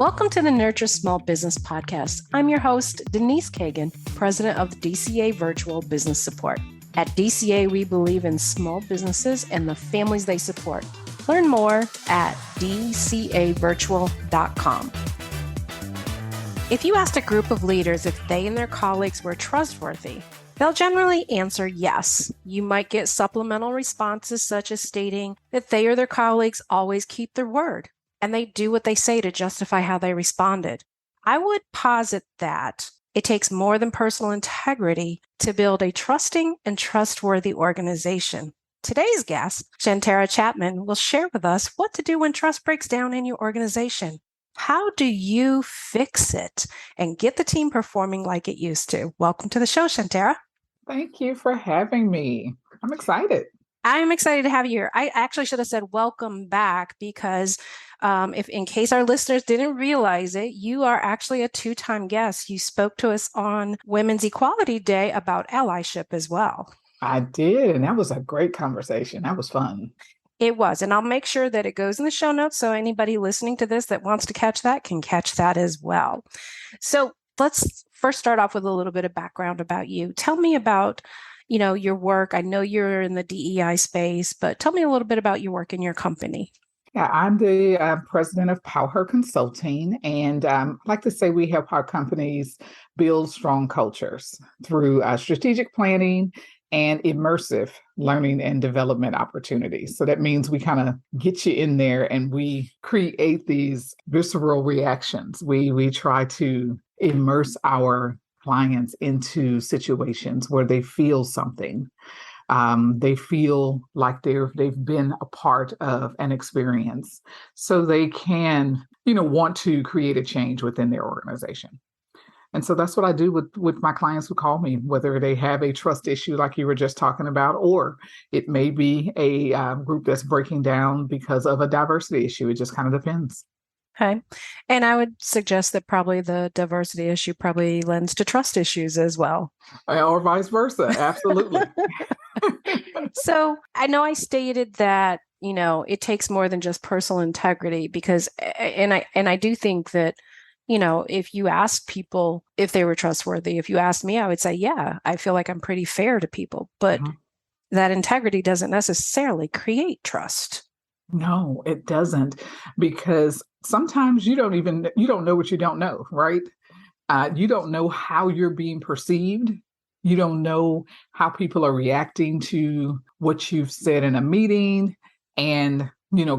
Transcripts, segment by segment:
Welcome to the Nurture Small Business Podcast. I'm your host, Denise Cagan, president of the DCA Virtual Business Support. At DCA, we believe in small businesses and the families they support. Learn more at dcavirtual.com. If you asked a group of leaders if they and their colleagues were trustworthy, they'll generally answer yes. You might get supplemental responses such as stating that they or their colleagues always keep their word and they do what they say to justify how they responded. I would posit that it takes more than personal integrity to build a trusting and trustworthy organization. Today's guest, Shantara Chapman, will share with us what to do when trust breaks down in your organization. How do you fix it and get the team performing like it used to? Welcome to the show, Shantara. Thank you for having me. I'm excited. I'm excited to have you here. I actually should have said welcome back because if in case our listeners didn't realize it, you are actually a two-time guest. You spoke to us on Women's Equality Day about allyship as well. I did, and that was a great conversation. That was fun. It was, and I'll make sure that it goes in the show notes so anybody listening to this that wants to catch that can catch that as well. So let's first start off with a little bit of background about you. Tell me about your work. I know you're in the DEI space, but tell me a little bit about your work in your company. Yeah, I'm the president of Power Consulting, and I like to say we help our companies build strong cultures through strategic planning and immersive learning and development opportunities. So that means we kind of get you in there and we create these visceral reactions. We try to immerse our clients into situations where they feel something. They feel like they've been a part of an experience, so they can, want to create a change within their organization. And so that's what I do with my clients who call me, whether they have a trust issue like you were just talking about, or it may be a group that's breaking down because of a diversity issue. It just kind of depends. Okay. And I would suggest that probably the diversity issue probably lends to trust issues as well. Or vice versa. Absolutely. So I know I stated that, it takes more than just personal integrity because, and I do think that, if you ask people if they were trustworthy, if you asked me, I would say, yeah, I feel like I'm pretty fair to people, but that integrity doesn't necessarily create trust. No, it doesn't, because sometimes you don't know what you don't know, right? You don't know how you're being perceived. You don't know how people are reacting to what you've said in a meeting. And,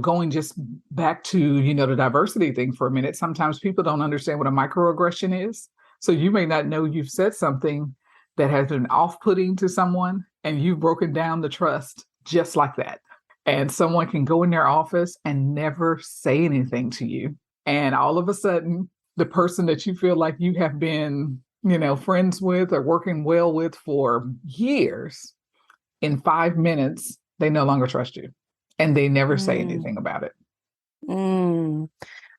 going just back to, the diversity thing for a minute, sometimes people don't understand what a microaggression is. So you may not know you've said something that has been off-putting to someone and you've broken down the trust just like that. And someone can go in their office and never say anything to you. And all of a sudden, the person that you feel like you have been, friends with or working well with for years, in 5 minutes, they no longer trust you. And they never say anything about it.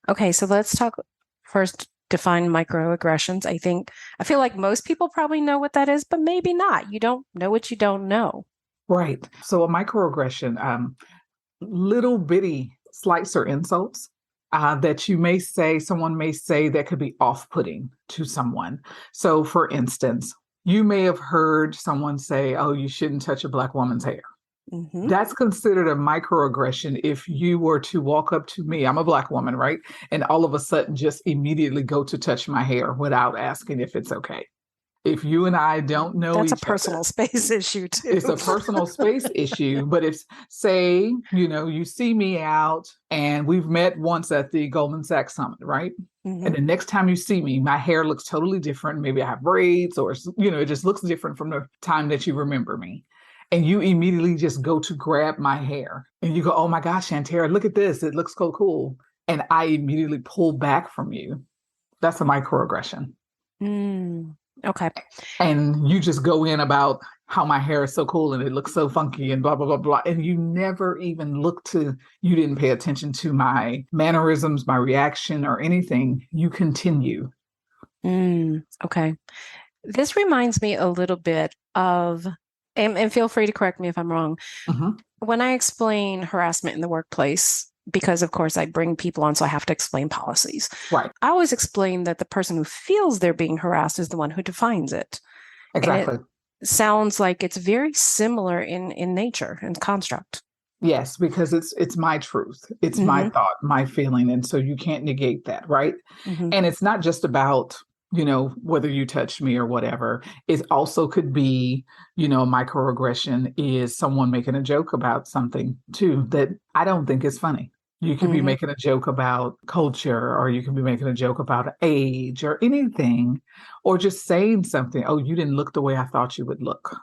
Okay, so let's talk first, define microaggressions. I feel like most people probably know what that is, but maybe not. You don't know what you don't know. Right. So a microaggression, little bitty slights or insults that someone may say that could be off-putting to someone. So for instance, you may have heard someone say, oh, you shouldn't touch a Black woman's hair. Mm-hmm. That's considered a microaggression if you were to walk up to me, I'm a Black woman, right? And all of a sudden just immediately go to touch my hair without asking if it's okay. If you and I don't know that's a personal space issue too. It's a personal space issue. But if, say, you see me out and we've met once at the Goldman Sachs summit, right? Mm-hmm. And the next time you see me, my hair looks totally different. Maybe I have braids or, it just looks different from the time that you remember me. And you immediately just go to grab my hair and you go, oh my gosh, Shantara, look at this. It looks so cool. And I immediately pull back from you. That's a microaggression. Okay. And you just go in about how my hair is so cool and it looks so funky and blah, blah, blah, blah. And you never even you didn't pay attention to my mannerisms, my reaction or anything. You continue. Okay. This reminds me a little bit of, and feel free to correct me if I'm wrong. When I explain harassment in the workplace, because of course I bring people on, so I have to explain policies. Right. I always explain that the person who feels they're being harassed is the one who defines it. Exactly. And it sounds like it's very similar in nature and construct. Yes, because it's my truth. It's my thought, my feeling. And so you can't negate that, right? And it's not just about, whether you touch me or whatever. It also could be, microaggression is someone making a joke about something too that I don't think is funny. You could be making a joke about culture, or you could be making a joke about age or anything, or just saying something. Oh, you didn't look the way I thought you would look,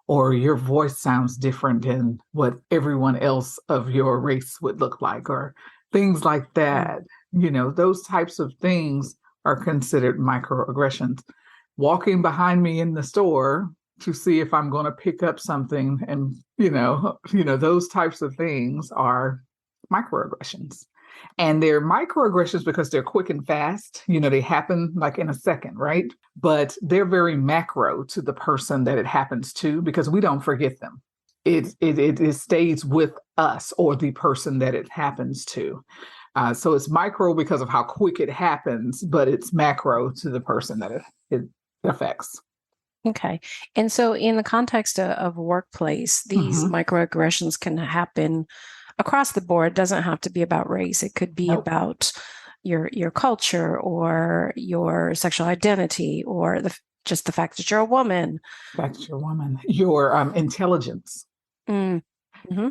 or your voice sounds different than what everyone else of your race would look like, or things like that. Those types of things are considered microaggressions. Walking behind me in the store to see if I'm going to pick up something, and those types of things are microaggressions. And they're microaggressions because they're quick and fast. They happen like in a second, right? But they're very macro to the person that it happens to, because we don't forget them. It stays with us or the person that it happens to. So it's micro because of how quick it happens, but it's macro to the person that it affects. Okay. And so in the context of workplace, these microaggressions can happen across the board. It doesn't have to be about race. It could be about your culture or your sexual identity, or just the fact that you're a woman. Your intelligence.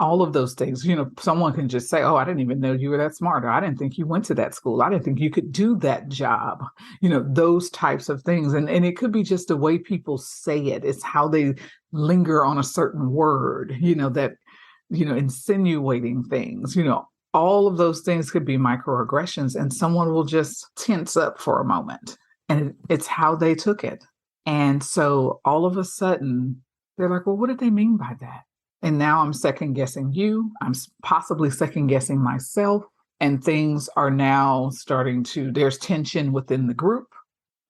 All of those things. Someone can just say, oh, I didn't even know you were that smart, or I didn't think you went to that school. I didn't think you could do that job. Those types of things. And it could be just the way people say it. It's how they linger on a certain word, that insinuating things, all of those things could be microaggressions, and someone will just tense up for a moment, and it's how they took it. And so all of a sudden they're like, well, what did they mean by that? And now I'm second guessing you. I'm possibly second guessing myself, and things are now there's tension within the group,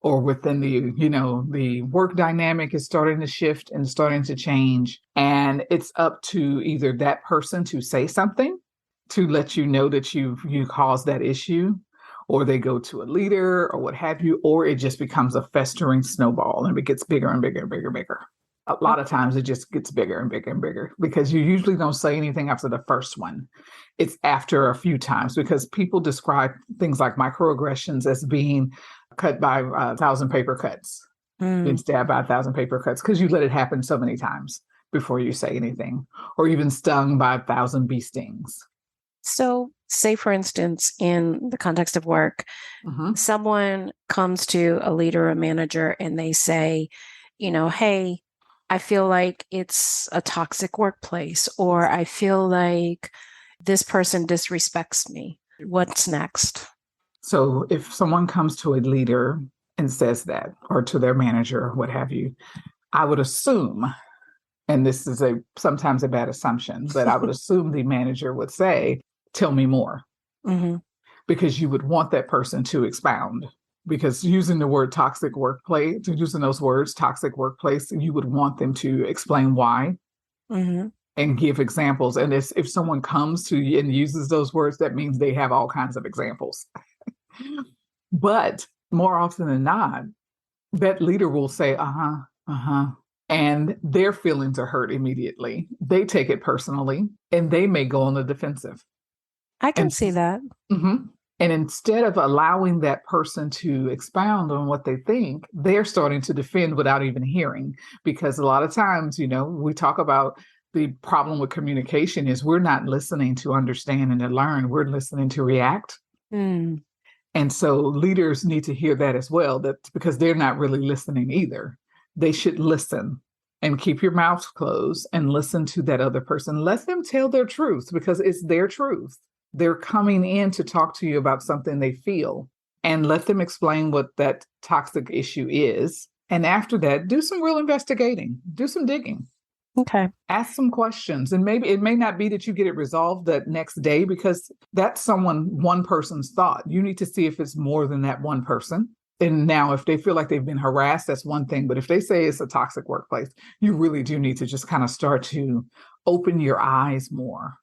or within the work dynamic is starting to shift and starting to change. And it's up to either that person to say something to let you know that you caused that issue, or they go to a leader or what have you, or it just becomes a festering snowball and it gets bigger and bigger and bigger and bigger. A lot of times it just gets bigger and bigger and bigger, because you usually don't say anything after the first one. It's after a few times, because people describe things like microaggressions as being cut by 1,000 paper cuts, being stabbed by 1,000 paper cuts, because you let it happen so many times before you say anything, or even stung by 1,000 bee stings. So say, for instance, in the context of work, someone comes to a leader or a manager and they say, hey, I feel like it's a toxic workplace, or I feel like this person disrespects me. What's next? So if someone comes to a leader and says that, or to their manager or what have you, I would assume, and this is sometimes a bad assumption, but I would assume the manager would say, tell me more, because you would want that person to expound. Because using the word toxic workplace, using those words, toxic workplace, you would want them to explain why and give examples. And if someone comes to you and uses those words, that means they have all kinds of examples. But more often than not, that leader will say, and their feelings are hurt immediately. They take it personally, and they may go on the defensive. I can see that. And instead of allowing that person to expound on what they think, they're starting to defend without even hearing. Because a lot of times, we talk about the problem with communication is we're not listening to understand and to learn. We're listening to react. And so leaders need to hear that as well, that because they're not really listening either. They should listen and keep your mouth closed and listen to that other person. Let them tell their truth, because it's their truth. They're coming in to talk to you about something they feel, and let them explain what that toxic issue is. And after that, do some real investigating, do some digging. Okay. Ask some questions. And maybe it may not be that you get it resolved that next day, because that's one person's thought. You need to see if it's more than that one person. And now if they feel like they've been harassed, that's one thing. But if they say it's a toxic workplace, you really do need to just kind of start to open your eyes more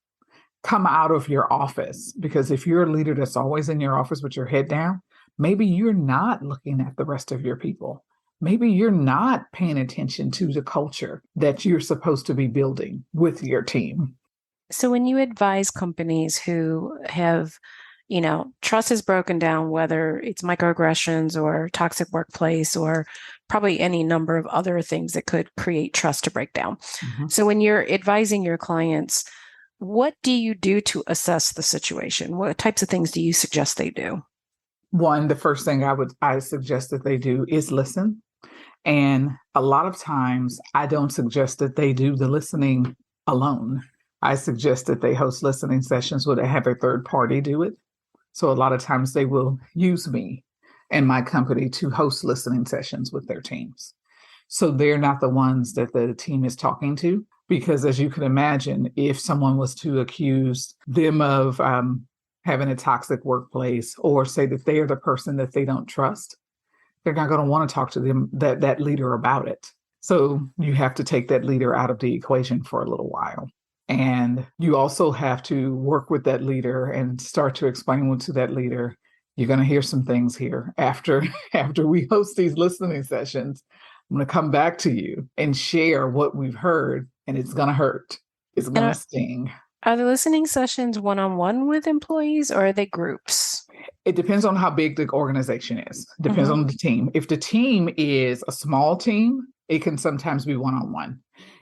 come out of your office. Because if you're a leader that's always in your office with your head down, maybe you're not looking at the rest of your people. Maybe you're not paying attention to the culture that you're supposed to be building with your team. So when you advise companies who have, trust is broken down, whether it's microaggressions or toxic workplace or probably any number of other things that could create trust to break down. Mm-hmm. So when you're advising your clients, what do you do to assess the situation? What types of things do you suggest they do? One, the first thing I suggest that they do is listen. And a lot of times I don't suggest that they do the listening alone. I suggest that they host listening sessions where they have a third party do it. So a lot of times they will use me and my company to host listening sessions with their teams. So they're not the ones that the team is talking to, because as you can imagine, if someone was to accuse them of having a toxic workplace or say that they are the person that they don't trust, they're not going to want to talk to them, that leader, about it. So you have to take that leader out of the equation for a little while. And you also have to work with that leader and start to explain to that leader, you're going to hear some things here after we host these listening sessions. I'm going to come back to you and share what we've heard, and it's going to hurt. It's going to sting. Are the listening sessions one-on-one with employees, or are they groups? It depends on how big the organization is. It depends on the team. If the team is a small team, it can sometimes be one-on-one.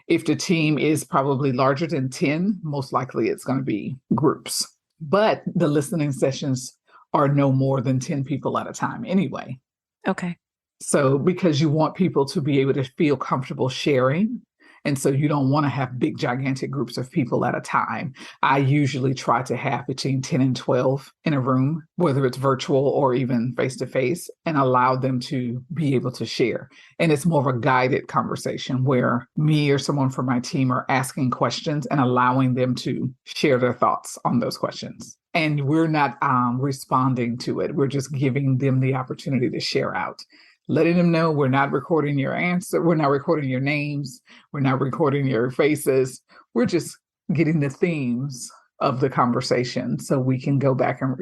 If the team is probably larger than 10, most likely it's going to be groups. But the listening sessions are no more than 10 people at a time anyway. Okay. So because you want people to be able to feel comfortable sharing. And so you don't want to have big, gigantic groups of people at a time. I usually try to have between 10 and 12 in a room, whether it's virtual or even face-to-face, and allow them to be able to share. And it's more of a guided conversation where me or someone from my team are asking questions and allowing them to share their thoughts on those questions. And we're not responding to it. We're just giving them the opportunity to share out. Letting them know we're not recording your answer. We're not recording your names. We're not recording your faces. We're just getting the themes of the conversation so we can go back and,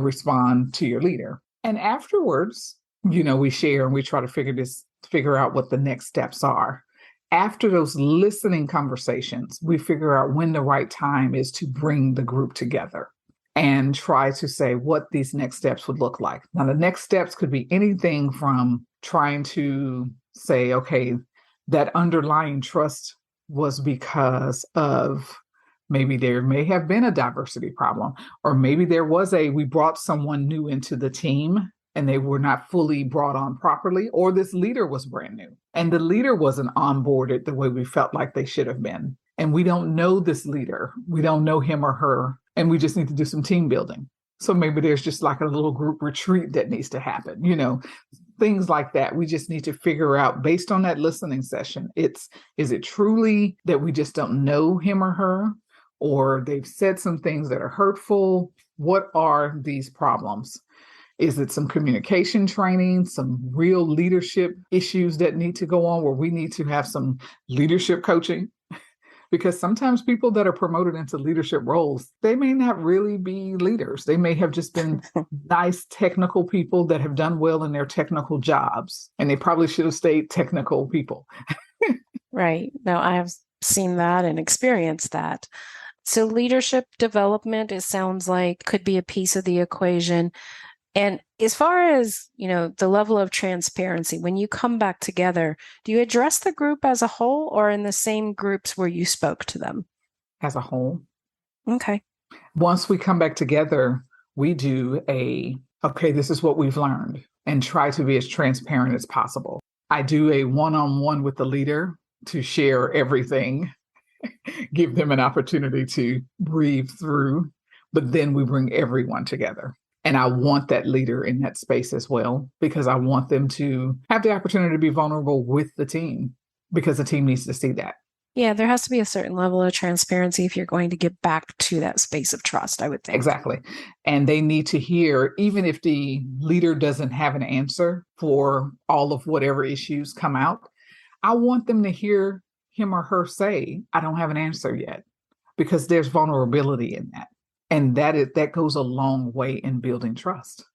respond to your leader. And afterwards, we share and we try to figure out what the next steps are. After those listening conversations, we figure out when the right time is to bring the group together and try to say what these next steps would look like. Now, the next steps could be anything from trying to say, okay, that underlying trust was because of maybe there may have been a diversity problem, or maybe we brought someone new into the team and they were not fully brought on properly, or this leader was brand new and the leader wasn't onboarded the way we felt like they should have been. And we don't know this leader. We don't know him or her. And we just need to do some team building. So maybe there's just like a little group retreat that needs to happen, things like that. We just need to figure out based on that listening session, is it truly that we just don't know him or her, or they've said some things that are hurtful? What are these problems? Is it some communication training, some real leadership issues that need to go on where we need to have some leadership coaching? Because sometimes people that are promoted into leadership roles, they may not really be leaders. They may have just been nice technical people that have done well in their technical jobs, and they probably should have stayed technical people. Right. No, I have seen that and experienced that. So leadership development, it sounds like, could be a piece of the equation. And as far as, the level of transparency, when you come back together, do you address the group as a whole or in the same groups where you spoke to them? As a whole. Okay. Once we come back together, we do okay, this is what we've learned, and try to be as transparent as possible. I do a one-on-one with the leader to share everything, give them an opportunity to breathe through, but then we bring everyone together. And I want that leader in that space as well, because I want them to have the opportunity to be vulnerable with the team, because the team needs to see that. Yeah, there has to be a certain level of transparency if you're going to get back to that space of trust, I would think. Exactly. And they need to hear, even if the leader doesn't have an answer for all of whatever issues come out, I want them to hear him or her say, I don't have an answer yet. because there's vulnerability in that. And that goes a long way in building trust.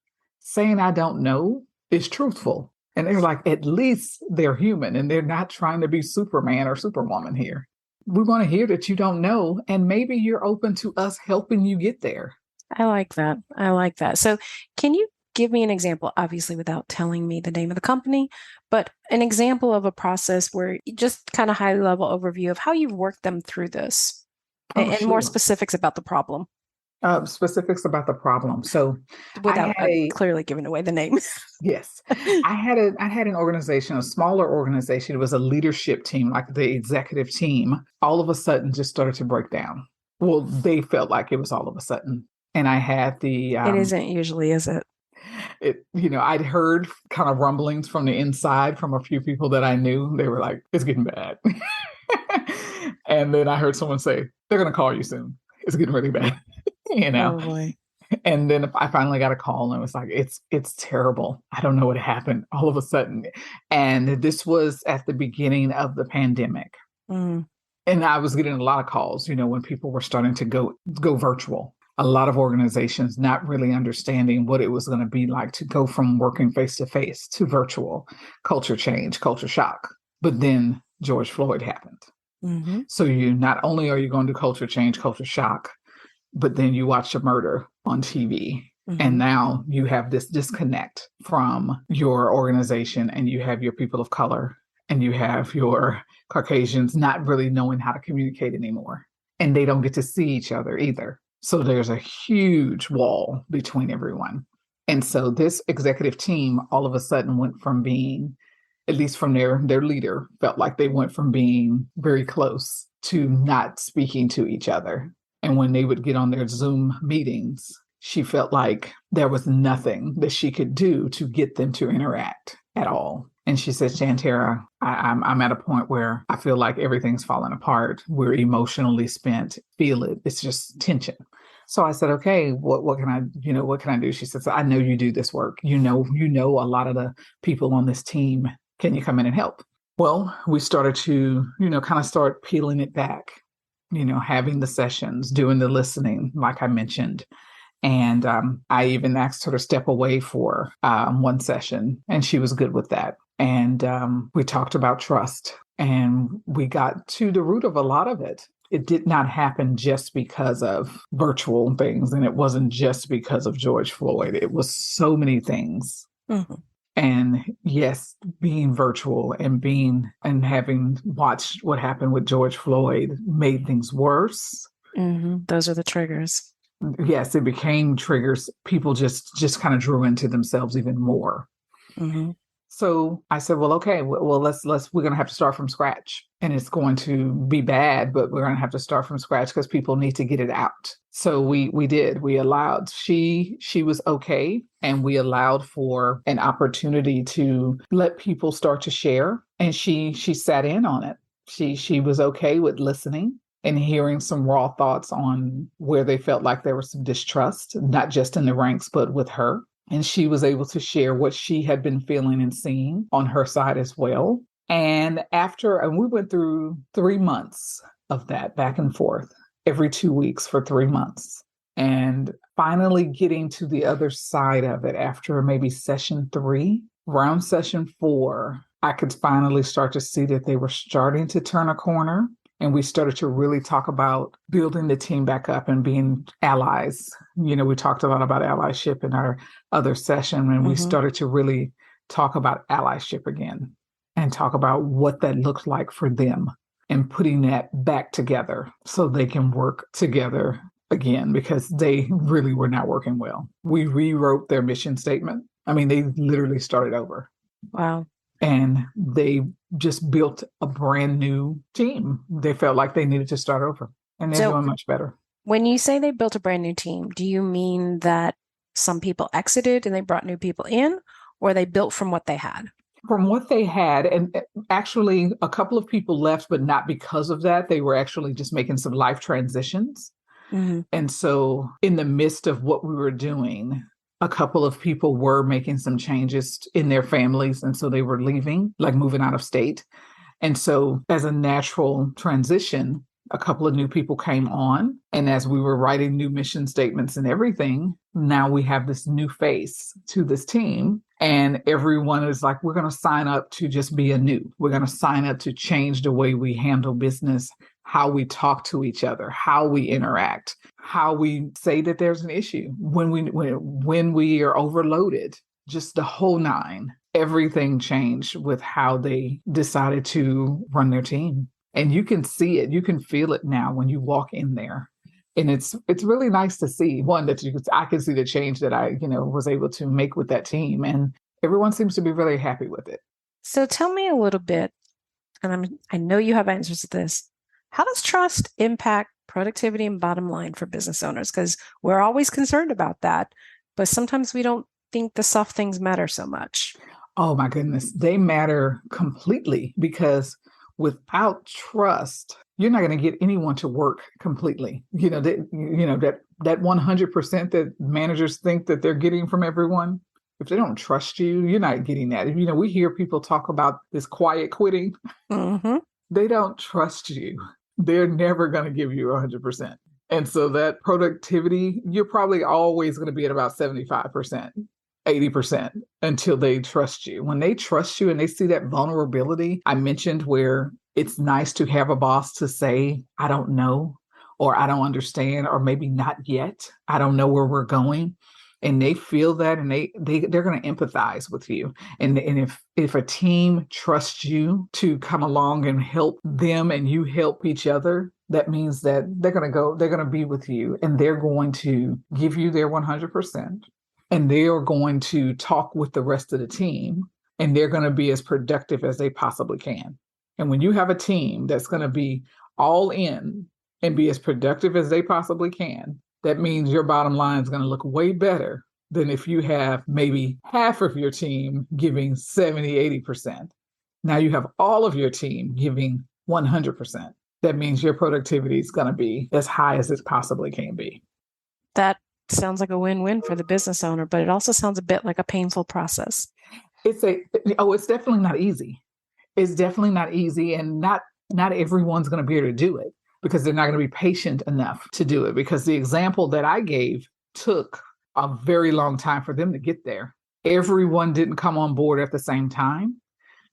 Saying I don't know is truthful. And they're like, at least they're human and they're not trying to be Superman or Superwoman here. We want to hear that you don't know, and maybe you're open to us helping you get there. I like that. I like that. So can you give me an example, obviously without telling me the name of the company, but an example of a process where just kind of high level overview of how you've worked them through this and more Sure. specifics about the problem Specifics about the problem. So without clearly giving away the name. yes, I had an organization, a smaller organization. It was a leadership team, like the executive team, all of a sudden just started to break down. Well, they felt like it was all of a sudden. And I had it isn't usually, is it? I'd heard kind of rumblings from the inside from a few people that I knew. They were like, it's getting bad. And then I heard someone say, they're going to call you soon. It's getting really bad. Oh boy. And then I finally got a call and it was like, it's terrible. I don't know what happened all of a sudden. And this was at the beginning of the pandemic. Mm. And I was getting a lot of calls, when people were starting to go virtual. A lot of organizations not really understanding what it was going to be like to go from working face to face to virtual. Culture change, culture shock. But then George Floyd happened. Mm-hmm. So you not only are you going to culture change, culture shock, but then you watch a murder on TV. Mm-hmm. And now you have this disconnect from your organization, and you have your people of color and you have your Caucasians not really knowing how to communicate anymore. And they don't get to see each other either. So there's a huge wall between everyone. And so this executive team all of a sudden went from being, at least from their leader, felt like they went from being very close to not speaking to each other. And when they would get on their Zoom meetings, she felt like there was nothing that she could do to get them to interact at all. And she said, Shantara, I'm at a point where I feel like everything's falling apart. We're emotionally spent, feel it. It's just tension. So I said, okay, what can I do? She says, I know you do this work. You know a lot of the people on this team. Can you come in and help? Well, we started to, kind of start peeling it back, having the sessions, doing the listening, like I mentioned. And I even asked her to step away for one session, and she was good with that. And we talked about trust, and we got to the root of a lot of it. It did not happen just because of virtual things, and it wasn't just because of George Floyd. It was so many things. Mm-hmm. And yes, being virtual and having watched what happened with George Floyd made things worse. Mm-hmm. Those are the triggers. Yes, it became triggers. People just kind of drew into themselves even more. Mm-hmm. So I said, well, okay, well, we're going to have to start from scratch, and it's going to be bad, but we're going to have to start from scratch because people need to get it out. So we did. We allowed, she was okay. And we allowed for an opportunity to let people start to share. And she sat in on it. She was okay with listening and hearing some raw thoughts on where they felt like there was some distrust, not just in the ranks, but with her. And she was able to share what she had been feeling and seeing on her side as well. And we went through 3 months of that back and forth every 2 weeks for 3 months. And finally getting to the other side of it after maybe session 3, around session 4, I could finally start to see that they were starting to turn a corner. And we started to really talk about building the team back up and being allies. We talked a lot about allyship in our other session, and we started to really talk about allyship again and talk about what that looked like for them and putting that back together so they can work together again, because they really were not working well. We rewrote their mission statement. I mean, they literally started over. Wow. And they just built a brand new team. They felt like they needed to start over, and they're doing much better. When you say they built a brand new team, do you mean that some people exited and they brought new people in, or they built from what they had? From what they had. And actually, a couple of people left, but not because of that. They were actually just making some life transitions. Mm-hmm. And so in the midst of what we were doing, a couple of people were making some changes in their families. And so they were leaving, like moving out of state. And so as a natural transition, a couple of new people came on. And as we were writing new mission statements and everything, now we have this new face to this team. And everyone is like, we're going to sign up to just be anew. We're going to sign up to change the way we handle business, how we talk to each other, how we interact, how we say that there's an issue when we are overloaded, just the whole nine. Everything changed with how they decided to run their team. And you can see it, you can feel it now when you walk in there. And it's really nice to see, one, that I can see the change that I, was able to make with that team. And everyone seems to be really happy with it. So tell me a little bit, and I know you have answers to this. How does trust impact productivity and bottom line for business owners? Because we're always concerned about that, but sometimes we don't think the soft things matter so much. Oh my goodness, they matter completely, because without trust, you're not going to get anyone to work completely. That 100% that managers think that they're getting from everyone. If they don't trust you, you're not getting that. We hear people talk about this quiet quitting. Mm-hmm. They don't trust you. They're never going to give you 100%. And so that productivity, you're probably always going to be at about 75%. 80% until they trust you. When they trust you and they see that vulnerability I mentioned, where it's nice to have a boss to say, I don't know, or I don't understand, or maybe not yet. I don't know where we're going. And they feel that, and they're going to empathize with you. And if a team trusts you to come along and help them, and you help each other, that means that they're going to be with you, and they're going to give you their 100%. And they are going to talk with the rest of the team, and they're going to be as productive as they possibly can. And when you have a team that's going to be all in and be as productive as they possibly can, that means your bottom line is going to look way better than if you have maybe half of your team giving 70, 80%. Now you have all of your team giving 100%. That means your productivity is going to be as high as it possibly can be. That sounds like a win-win for the business owner, but it also sounds a bit like a painful process. It's definitely not easy. It's definitely not easy, and not everyone's going to be able to do it, because they're not going to be patient enough to do it, because the example that I gave took a very long time for them to get there. Everyone didn't come on board at the same time.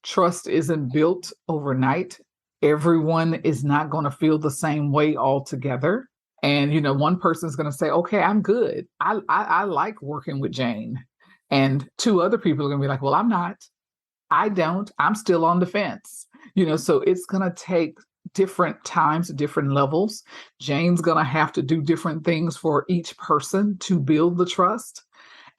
Trust isn't built overnight. Everyone is not going to feel the same way altogether. And, one person's going to say, okay, I'm good. I like working with Jane. And two other people are going to be like, well, I'm not. I don't. I'm still on the fence. So it's going to take different times, different levels. Jane's going to have to do different things for each person to build the trust.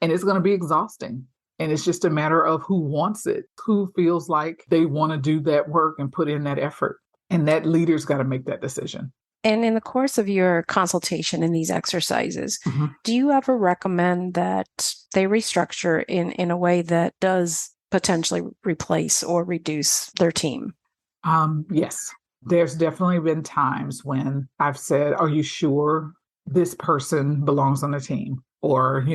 And it's going to be exhausting. And it's just a matter of who wants it, who feels like they want to do that work and put in that effort. And that leader's got to make that decision. And in the course of your consultation in these exercises, Mm-hmm. do you ever recommend that they restructure in a way that does potentially replace or reduce their team? Yes. There's definitely been times when I've said, are you sure this person belongs on the team? Or,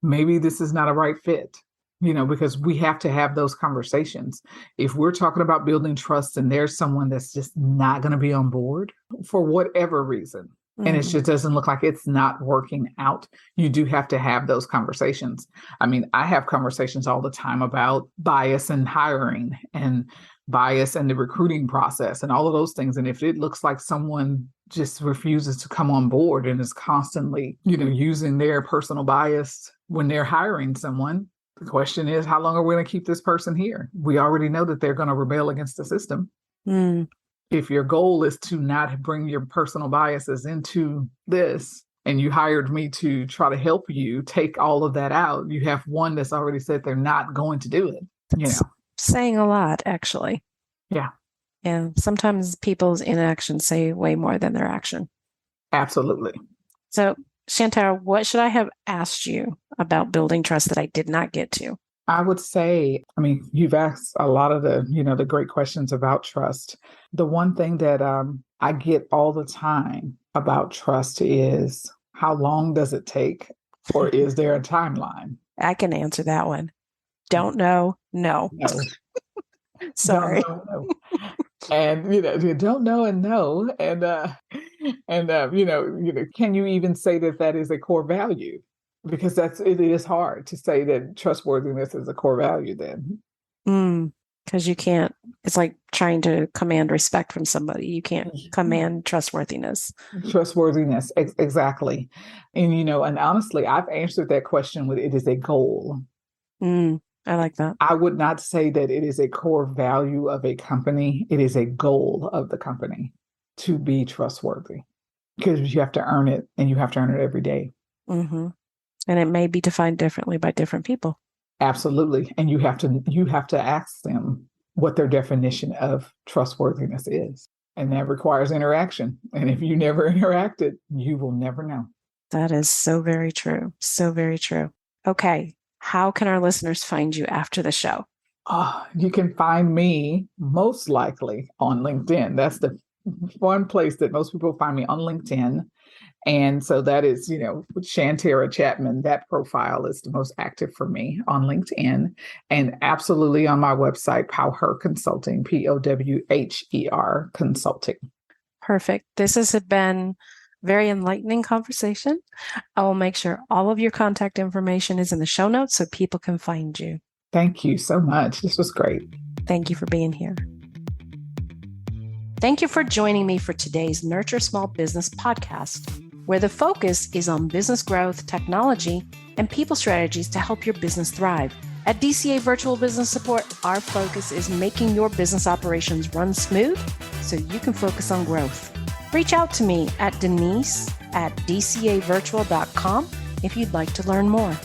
maybe this is not a right fit. Because we have to have those conversations. If we're talking about building trust and there's someone that's just not going to be on board for whatever reason, and it just doesn't look like it's not working out, you do have to have those conversations. I mean, I have conversations all the time about bias in hiring and bias in the recruiting process and all of those things. And if it looks like someone just refuses to come on board and is constantly, using their personal bias when they're hiring someone, the question is, how long are we going to keep this person here? We already know that they're going to rebel against the system. If your goal is to not bring your personal biases into this, and you hired me to try to help you take all of that out, you have one that's already said they're not going to do it. That's saying a lot, actually. Yeah. Yeah. Sometimes people's inaction say way more than their action. Absolutely. So, Shantara, what should I have asked you about building trust that I did not get to? I would say, you've asked a lot of the great questions about trust. The one thing that I get all the time about trust is, how long does it take? Or is there a timeline? I can answer that one. Don't know. No. No. Sorry. No. And you don't know and know, can you even say that that is a core value? Because it is hard to say that trustworthiness is a core value then. Because you can't, it's like trying to command respect from somebody. You can't command trustworthiness. Trustworthiness, exactly. And honestly, I've answered that question with it is a goal. I like that. I would not say that it is a core value of a company. It is a goal of the company to be trustworthy, because you have to earn it, and you have to earn it every day. And it may be defined differently by different people. Absolutely. And you have to ask them what their definition of trustworthiness is. And that requires interaction. And if you never interacted, you will never know. That is so very true. So very true. Okay. How can our listeners find you after the show? You can find me most likely on LinkedIn. That's the one place that most people find me, on LinkedIn. And so that is, Shantara Chapman, that profile is the most active for me on LinkedIn, and absolutely on my website, Powher Consulting, POWHER Consulting. Perfect. This has been very enlightening conversation. I will make sure all of your contact information is in the show notes so people can find you. Thank you so much. This was great. Thank you for being here. Thank you for joining me for today's Nurture Small Business podcast, where the focus is on business growth, technology, and people strategies to help your business thrive. At DCA Virtual Business Support, our focus is making your business operations run smooth so you can focus on growth. Reach out to me at Denise@dcavirtual.com if you'd like to learn more.